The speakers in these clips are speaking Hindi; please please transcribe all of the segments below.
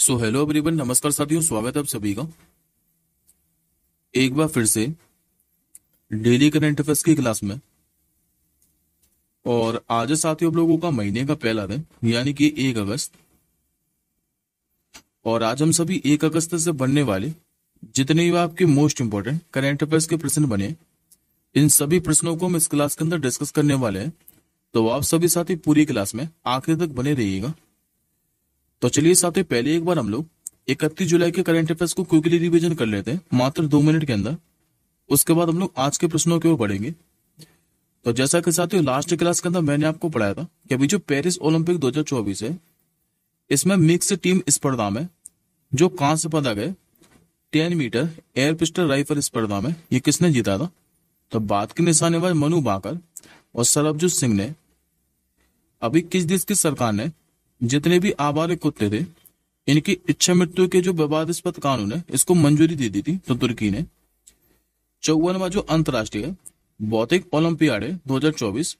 सो हेलो एवरीवन, नमस्कार साथियों, स्वागत है आप सभी का एक बार फिर से डेली करंट अफेयर्स की क्लास में। और आज है साथियों आप लोगों का महीने का पहला दिन यानी कि 1 अगस्त। और आज हम सभी 1 अगस्त से बनने वाले जितने भी आपके मोस्ट इंपोर्टेंट करंट अफेयर्स के प्रश्न बने, इन सभी प्रश्नों को हम इस क्लास के अंदर डिस्कस करने वाले हैं। तो आप सभी साथी पूरी क्लास में आखिर तक बने रहिएगा। तो चलिए साथियों, पहले एक बार हम लोग 31 जुलाई के करंट अफेयर्स को क्विकली रिवीजन कर लेते हैं मात्र 2 मिनट के अंदर। उसके बाद हम लोग आज के प्रश्नों की ओर बढ़ेंगे। तो जैसा कि साथियों लास्ट क्लास के अंदर मैंने आपको पढ़ाया था कि अभी जो पेरिस ओलंपिक 2024 है, इसमें मिक्स टीम स्पर्धा में जो कांस्य पदक है 10 मीटर एयर पिस्टल राइफल स्पर्धा में, ये किसने जीता था? तो बात की निशानेबाज मनु भाकर और सरबजीत सिंह ने। अभी किस देश की सरकार ने जितने भी आवारा कुत्ते थे इनकी इच्छा मृत्यु के जो विवादास्पद कानून है इसको मंजूरी दे दी थी? तो तुर्की ने। 54वां जो अंतर्राष्ट्रीय भौतिक ओलंपियाड है 2024,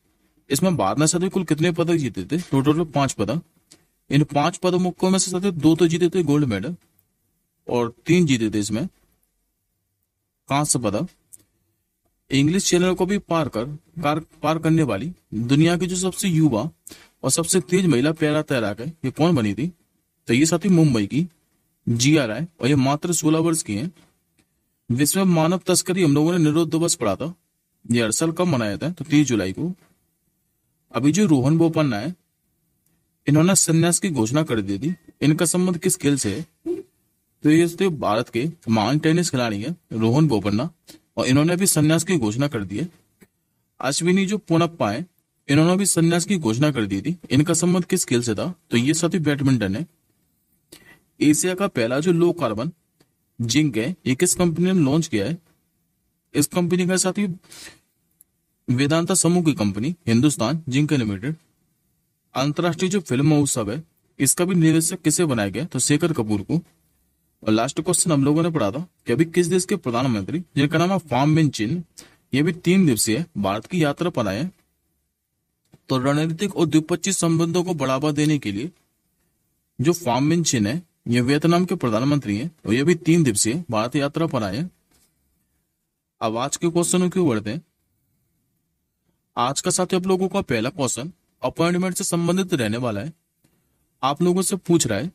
इसमें भारत ने सभी कुल कितने पदक जीते थे? टोटल 5 पदक। इन 5 पदकों में से सभी 2 तो जीते थे गोल्ड मेडल और 3 जीते थे इसमें कांस्य पदक। इंग्लिश चैनल को भी पार करने वाली दुनिया की जो सबसे युवा और सबसे तेज महिला पैरा तैराक है, ये कौन बनी थी? तो ये साथी मुंबई की जिया राय, और ये मात्र 16 वर्ष की हैं। विश्व में मानव तस्करी हम लोगों ने निरोध दिवस पढ़ा था, ये हर साल कब मनाया था? तो 30 जुलाई को। अभी जो रोहन बोपन्ना है, इन्होंने संन्यास की घोषणा कर दी थी। इनका संबंध किस खेल से है? तो ये तो भारत के महान टेनिस खिलाड़ी है रोहन बोपन्ना, और इन्होंने भी संन्यास की घोषणा कर दी है। अश्विनी जो पोनप्पा है, इन्होंने भी संन्यास की घोषणा कर दी थी। इनका संबंध किस खेल से था? तो ये साथी बैडमिंटन है। एशिया का पहला जो लो कार्बन जिंक है, ये किस कंपनी ने लॉन्च किया है? इस कंपनी का साथी वेदांता समूह की कंपनी हिंदुस्तान जिंक लिमिटेड। अंतरराष्ट्रीय जो फिल्म महोत्सव है, इसका भी निर्देशक किसे बनाया गया? तो शेखर कपूर को। और लास्ट क्वेश्चन हम लोगों ने पढ़ा था कि अभी किस देश के प्रधानमंत्री, जिनका नाम है फार्म मिन चिन, ये भी 3 दिवसीय भारत की यात्रा पर आए हैं। तो रणनीतिक और द्विपक्षीय संबंधों को बढ़ावा देने के लिए जो फार्म मिन चिन है, ये वियतनाम के प्रधानमंत्री हैं, और ये भी 3 दिवसीय भारत यात्रा पर आए हैं। अब आज के क्वेश्चनों की ओर बढ़ते हैं। आज का साथी आप लोगों का पहला क्वेश्चन अपॉइंटमेंट से संबंधित रहने वाला है। आप लोगों से पूछ रहा है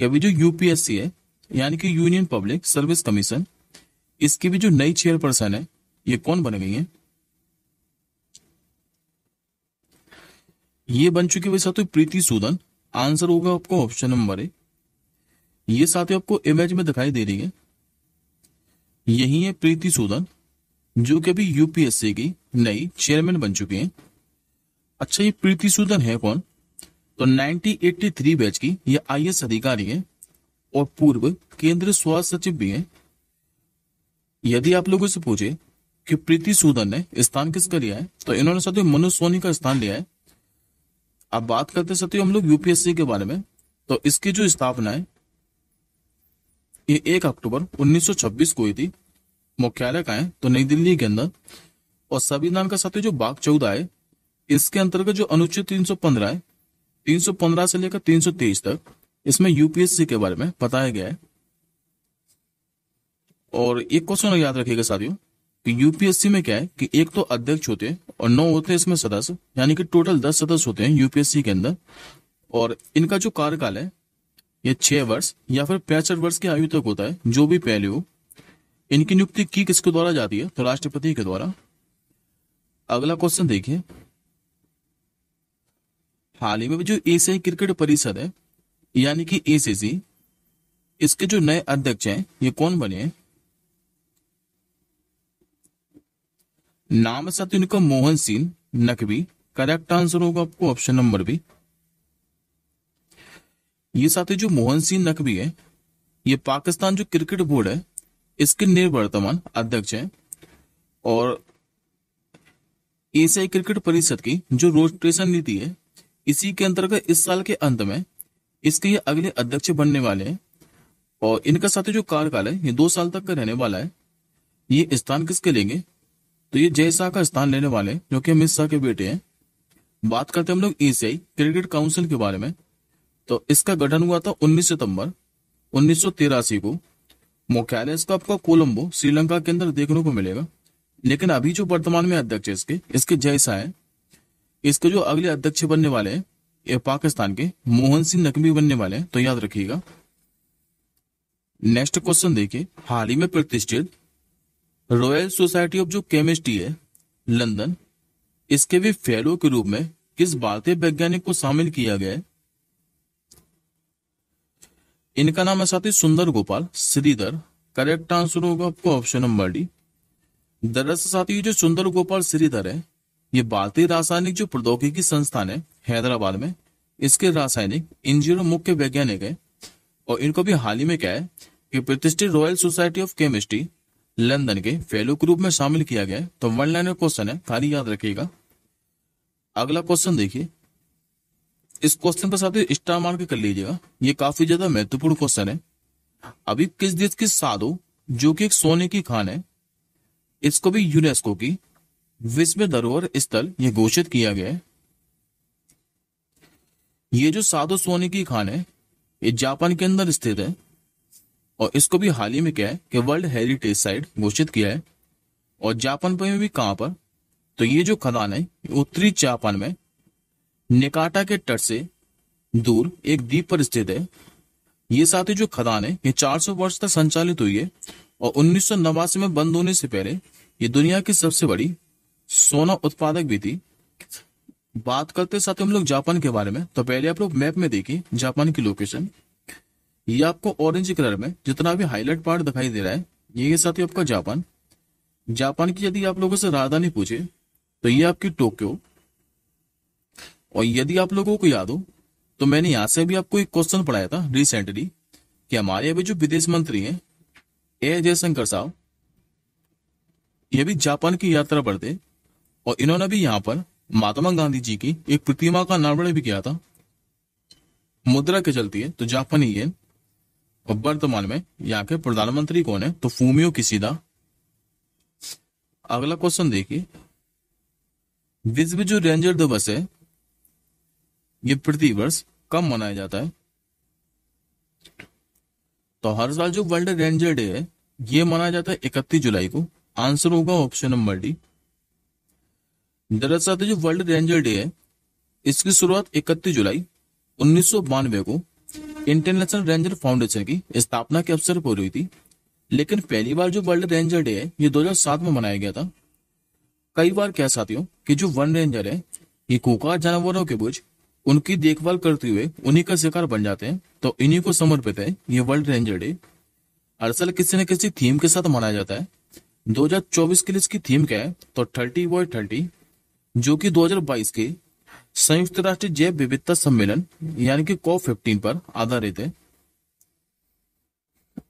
कि अभी जो यूपीएससी है यानी कि यूनियन पब्लिक सर्विस कमीशन, इसकी भी जो नई चेयरपर्सन है, ये कौन बन गई है? ये बन चुकी है साथियों प्रीति सूदन। आंसर होगा आपको ऑप्शन नंबर ए। ये साथियों आपको इमेज में दिखाई दे रही है, यही है प्रीति सूदन, जो कि अभी यूपीएससी की नई चेयरमैन बन चुकी हैं। अच्छा, ये प्रीति सूदन है कौन? तो 1983 बैच की ये आईएएस अधिकारी है और पूर्व केंद्रीय स्वास्थ्य सचिव भी है। यदि आप लोगों से पूछे कि प्रीति सूदन ने स्थान किसका लिया है, तो इन्होंने साथियों मनोज सोनी का स्थान लिया है। अब बात करते साथियों हम लोग यूपीएससी के बारे में। तो इसकी जो स्थापना है ये 1 अक्टूबर 1926 को हुई थी। मुख्यालय का है तो नई दिल्ली के अंदर। और संविधान का साथियों जो भाग 14 है, इसके अंतर्गत जो अनुच्छेद 315 है, 315 से लेकर 323 तक, इसमें यूपीएससी के बारे में बताया गया है। और एक क्वेश्चन याद रखिएगा साथियों कि यूपीएससी में क्या है कि एक तो अध्यक्ष होते हैं और 9 होते हैं इसमें सदस्य, यानी कि टोटल 10 सदस्य होते हैं यूपीएससी के अंदर। और इनका जो कार्यकाल है ये 6 वर्ष या फिर 65 वर्ष की आयु तक होता है, जो भी पहले हो। इनकी नियुक्ति की किसके द्वारा जाती है? तो राष्ट्रपति के द्वारा। अगला क्वेश्चन देखिए, हाल ही में जो एशियाई क्रिकेट परिषद है यानी कि एसीसी, इसके जो नए अध्यक्ष हैं ये कौन बने हैं? नाम है साथियों इनका मोहन सिंह नकवी। करेक्ट आंसर होगा आपको ऑप्शन नंबर बी। ये साथी जो मोहन सिंह नकवी है, ये पाकिस्तान जो क्रिकेट बोर्ड है इसके निवर्तमान अध्यक्ष हैं। और एशियाई क्रिकेट परिषद की जो रोटेशन नीति है, इसी के अंतर्गत इस साल के अंत में इसके ये अगले अध्यक्ष बनने वाले हैं। और इनका साथी जो कार्यकाल है ये 2 साल तक का रहने वाला है। ये स्थान किसके लेंगे? तो ये जय शाह का स्थान लेने वाले हैं, जो कि अमित शाह के बेटे हैं। बात करते हैं हम लोग एशियाई क्रिकेट काउंसिल के बारे में। तो इसका गठन हुआ था 19 सितंबर 1983 को। मुख्यालय इसका आपको कोलंबो श्रीलंका के अंदर देखने को मिलेगा। लेकिन अभी जो वर्तमान में अध्यक्ष है इसके जैसा है, इसके जो अगले अध्यक्ष बनने वाले हैं ये पाकिस्तान के मोहन सिंह नकवी बनने वाले हैं, तो याद रखिएगा। नेक्स्ट क्वेश्चन देखिए, हाल ही में प्रतिष्ठित रॉयल सोसाइटी ऑफ जो केमिस्ट्री है लंदन, इसके भी फेलो के रूप में किस भारतीय वैज्ञानिक को शामिल किया गया है? इनका नाम है साथी सुंदर गोपाल श्रीधर। करेक्ट आंसर होगा आपको ऑप्शन नंबर डी। दरअसल साथी ये जो सुंदर गोपाल श्रीधर है ये भारतीय रासायनिक जो प्रौद्योगिकी संस्थान है हैदराबाद में, इसके रासायनिक इंजीनियर मुख्य वैज्ञानिक है। और इनको भी हाल ही में क्या है कि प्रतिष्ठित royal society of chemistry London के फेलो के रूप में शामिल किया गया है। तो वन लाइनर क्वेश्चन है, खाली याद रखिएगा। अगला क्वेश्चन देखिए, इस क्वेश्चन पर साथ स्टार मार्क कर लीजिएगा, ये काफी ज्यादा महत्वपूर्ण क्वेश्चन है। अभी किस देश की साधु जो कि एक सोने की खान है, इसको भी यूनेस्को की विश्व धरोहर स्थल ये घोषित किया गया है। ये जो साधु सोने की खान है ये जापान के अंदर स्थित है और इसको भी हाल ही में क्या है कि वर्ल्ड हेरिटेज साइट घोषित किया है। और जापान में भी कहां पर, तो ये जो खदान है उत्तरी जापान में निकाटा के तट से दूर एक द्वीप पर स्थित है। ये साथ ही जो खदान है ये 400 वर्ष तक संचालित हुई है और 1989 में बंद होने से पहले ये दुनिया की सबसे बड़ी सोना उत्पादक भी थी। बात करते साथ हम लोग जापान के बारे में, तो पहले आप लोग मैप में देखिए जापान की लोकेशन। ये आपको ऑरेंज कलर में जितना भी हाईलाइट पार्ट दिखाई दे रहा है ये साथी आपका जापान। जापान की यदि आप लोगों से राजधानी पूछे तो ये आपकी टोक्यो। और यदि आप लोगों को याद हो तो मैंने यहां से भी आपको एक क्वेश्चन पढ़ाया था रिसेंटली कि हमारे अभी जो विदेश मंत्री हैं ए जयशंकर साहब, ये भी जापान की यात्रा पर थे और इन्होंने भी यहाँ पर महात्मा गांधी जी की एक प्रतिमा का अनावरण भी किया था। मुद्रा के चलती है तो जापानी येन। और वर्तमान में यहाँ के प्रधानमंत्री कौन है, तो फूमियो किशिदा। अगला क्वेश्चन देखिए, विश्व जो रेंजर दिवस है ये प्रति वर्ष कब मनाया जाता है? तो हर साल जो वर्ल्ड रेंजर डे है ये मनाया जाता है 31 जुलाई को। आंसर होगा ऑप्शन नंबर डी। दरअसल जो वर्ल्ड रेंजर डे है इसकी शुरुआत 31 जुलाई 1992 को इंटरनेशनल रेंजर फाउंडेशन की स्थापना के अवसर पर हुई थी। लेकिन पहली बार जो वर्ल्ड रेंजर डे है ये 2007 में मनाया गया था। कई बार क्या साथियों कि जो वन रेंजर है ये खुंखार जानवरों के बोझ उनकी देखभाल करते हुए उन्हीं का शिकार बन जाते हैं, तो इन्हीं को समर्पित है ये वर्ल्ड रेंजर डे। हर साल किसी न किसी थीम के साथ मनाया जाता है। 2024 के लिए इसकी थीम क्या है, तो 30x30, जो कि 2022 के संयुक्त राष्ट्र जैव विविधता सम्मेलन यानी कि COP15 पर आधारित है।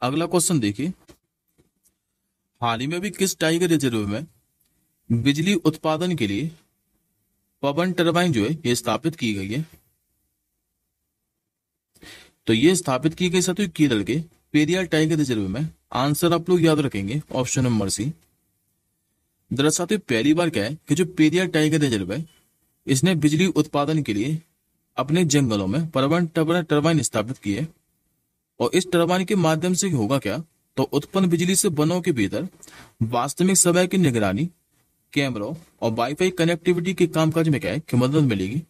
अगला क्वेश्चन देखिए, हाल ही में भी किस टाइगर रिजर्व में बिजली उत्पादन के लिए पवन टरबाइन जो है ये स्थापित की गई है? तो ये स्थापित की गई साथियों केरल के पेरियार टाइगर रिजर्व में। आंसर आप लोग याद रखेंगे ऑप्शन नंबर सी। दरअसल पहली बार क्या है कि जो पेरियार टाइगर रिजर्व है इसने बिजली उत्पादन के लिए अपने जंगलों में पवन टरबाइन स्थापित की है। और इस टरबाइन के माध्यम से होगा क्या, तो उत्पन्न बिजली से वनों के भीतर वास्तविक समय की निगरानी, कैमरों और वाईफाई कनेक्टिविटी के कामकाज में क्या है कि मदद मिलेगी।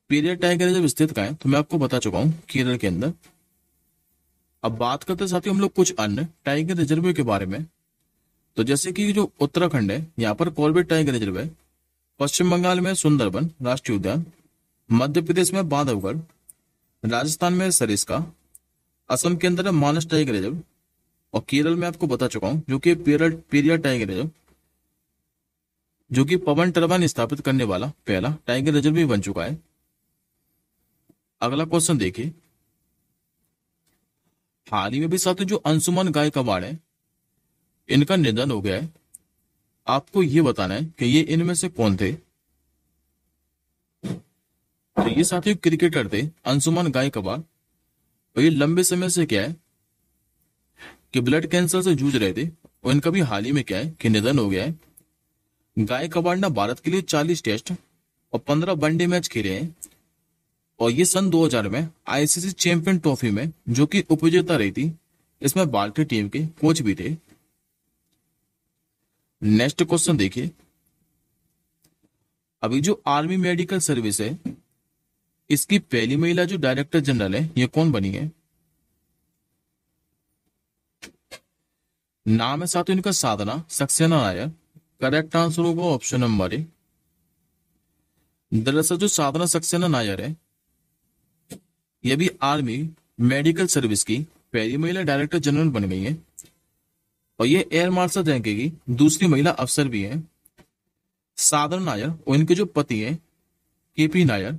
पेरियार टाइगर रिजर्व स्थित कहाँ है, तो मैं आपको बता चुका हूं केरल के अंदर। अब बात करते साथियों हम लोग कुछ अन्य टाइगर रिजर्व के बारे में। तो जैसे कि जो उत्तराखंड है यहाँ पर कॉर्बेट टाइगर रिजर्व है, पश्चिम बंगाल में सुंदरबन राष्ट्रीय उद्यान, मध्य प्रदेश में बांधवगढ़, राजस्थान में सरिस्का, असम के अंदर मानस टाइगर रिजर्व और केरल में आपको बता चुका हूं जो कि पेरियार टाइगर रिजर्व, जो कि पवन टरबाइन स्थापित करने वाला पहला टाइगर रिजर्व भी बन चुका है। अगला क्वेश्चन देखिए, हाल ही में भी साथियों जो अंशुमान गायकवाड़ है इनका निधन हो गया है। आपको ये बताना है कि ये इनमें से कौन थे। तो ये साथियों क्रिकेटर थे अंशुमान गायकवाड़ और ये लंबे समय से क्या है कि ब्लड कैंसर से जूझ रहे थे और इनका भी हाल ही में क्या है कि निधन हो गया है। गायकवाड़ ने भारत के लिए 40 टेस्ट और 15 वनडे मैच खेले हैं और ये सन 2000 में आईसीसी चैंपियन ट्रॉफी में जो कि उपविजेता रही थी, इसमें भारतीय टीम के कोच भी थे। नेक्स्ट क्वेश्चन देखिए, अभी जो आर्मी मेडिकल सर्विस है, इसकी पहली महिला जो डायरेक्टर जनरल है, ये कौन बनी है? नाम है साथियों इनका साधना सक्सेना नायर। करेक्ट आंसर होगा ऑप्शन नंबर ए। दरअसल जो साधना सक्सेना नायर है, ये भी आर्मी मेडिकल सर्विस की पहली महिला डायरेक्टर जनरल बन गई है और ये एयर मार्शल रैंक की दूसरी महिला अफसर भी है। साधना नायर और इनके जो पति हैं केपी नायर,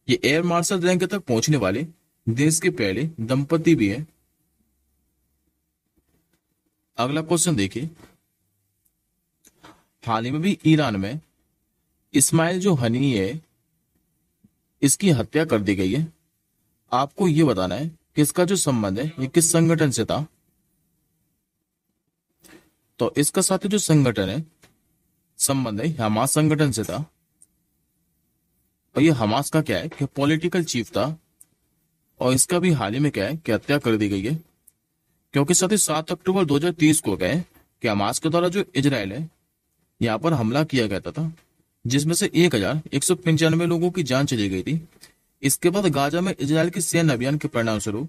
ये एयर मार्शल रैंक तक पहुंचने वाले देश के पहले दंपति भी हैं। अगला क्वेश्चन देखिए, हाल ही में भी ईरान में इस्माइल जो हनी है, इसकी हत्या कर दी गई है। आपको यह बताना है कि इसका जो संबंध है ये किस संगठन से था। तो इसका साथ जो संगठन है, संबंध है हमास संगठन से था। और ये हमास का क्या है कि पॉलिटिकल चीफ था और इसका भी हाल ही में क्या है कि हत्या कर दी गई है, क्योंकि साथ ही 7 अक्टूबर 2030 को क्या है कि हमास के द्वारा जो इजराइल है यहां पर हमला किया गया था, जिसमें से 1195 लोगों की जान चली गई थी। इसके बाद गाजा में इजराइल के सैन्य अभियान के परिणाम स्वरूप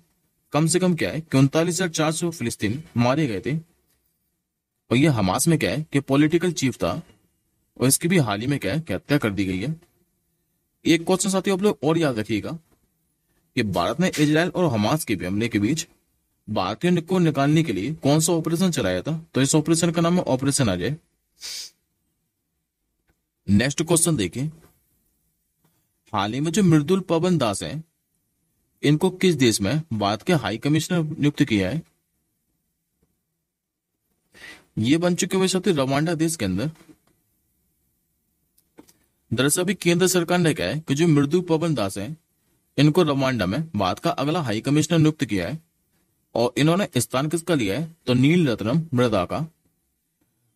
कम से कम क्या है कि 39,400 फिलिस्तीन मारे गए थे। और ये हमास में क्या है कि पॉलिटिकल चीफ था और इसकी भी हाल ही में क्या है कि हत्या कर दी गई है। एक क्वेश्चन साथियों आप लोग और याद रखिएगा कि भारत ने इजराइल और हमास के हमले के बीच भारतीयों को निकालने के लिए कौन सा ऑपरेशन चलाया था? तो इस ऑपरेशन का नाम है ऑपरेशन अजय। नेक्स्ट क्वेश्चन देखिए, हाल ही में जो मृदुल पवन दास हैं, इनको किस देश में भारत के हाई कमिश्नर नियुक्त किया है? ये बन चुके हुए साथी रवांडा देश के अंदर। दरअसल अभी केंद्र सरकार ने कहा है कि जो मृदुल पवन दास हैं, इनको रवांडा में भारत का अगला हाई कमिश्नर नियुक्त किया है और इन्होंने स्थान किसका लिया है? तो नील रत्नम मृदा का।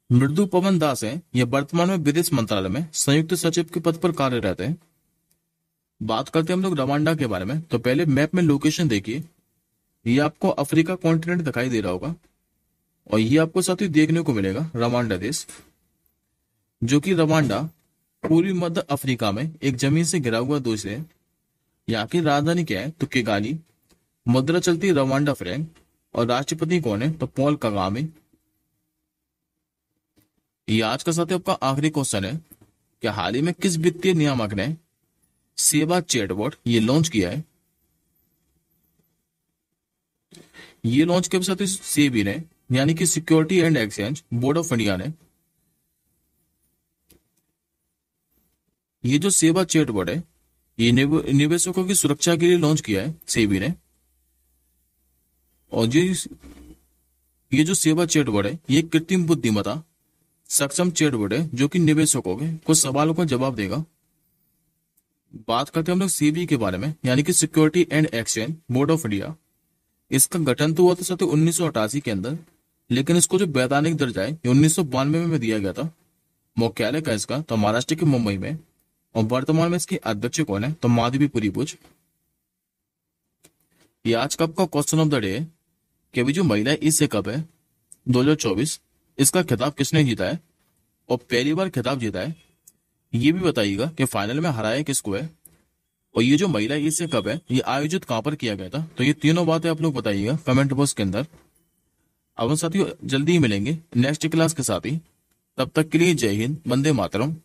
मृदुल पवन दास हैं, ये वर्तमान में विदेश मंत्रालय में संयुक्त सचिव के पद पर कार्यरत हैं। बात करते हैं हम लोग रवांडा के बारे में। तो पहले मैप में लोकेशन देखिए, ये आपको अफ्रीका कॉन्टिनेंट दिखाई दे रहा होगा और ये आपको साथ ही देखने को मिलेगा रवांडा देश, जो कि रवांडा पूर्वी मध्य अफ्रीका में एक जमीन से घिरा हुआ देश है। यहाँ की राजधानी क्या है? तो किगाली। मुद्रा चलती है रवांडा फ्रैंक और राष्ट्रपति कौन है? तो पॉल कगामे। ये आज का साथ आपका आखिरी क्वेश्चन है कि हाल ही में किस वित्तीय नियामक ने सेवा चैटबॉट ये लॉन्च किया है? ये लॉन्च के साथ सेबी ने, यानी कि security and exchange board of India ने, ये जो सेवा चैटबॉट है ये निवेशकों की सुरक्षा के लिए लॉन्च किया है सेबी ने। और ये जो सेवा चैटबॉट है ये कृत्रिम बुद्धिमत्ता सक्षम चैटबॉट है, जो कि निवेशकों के कुछ सवालों का जवाब देगा। बात करते हैं हम लोग सेबी के बारे में, यानी कि security and exchange board of India. इसका गठन तो हुआ था 1988 के अंदर, लेकिन इसको जो वैधानिक दर्जा है ये 1992 में दिया गया था। मुख्यालय का इसका तो महाराष्ट्र के मुंबई में, और वर्तमान में इसके अध्यक्ष कौन है? तो माधवी पुरी। ये आज का आपका क्वेश्चन ऑफ द डे है कि अभी जो महिला एशिया कप है 2024, इसका खिताब किसने जीता है और पहली बार खिताब जीता है? ये भी बताइएगा कि फाइनल में हराया किसको है, और ये जो महिला एशिया कप है ये आयोजित कहां पर किया गया था? तो ये तीनों बातें आप लोग बताइएगा कमेंट बॉक्स के अंदर। अब साथियों जल्दी ही मिलेंगे नेक्स्ट क्लास के साथ ही, तब तक के लिए जय हिंद, वंदे मातरम।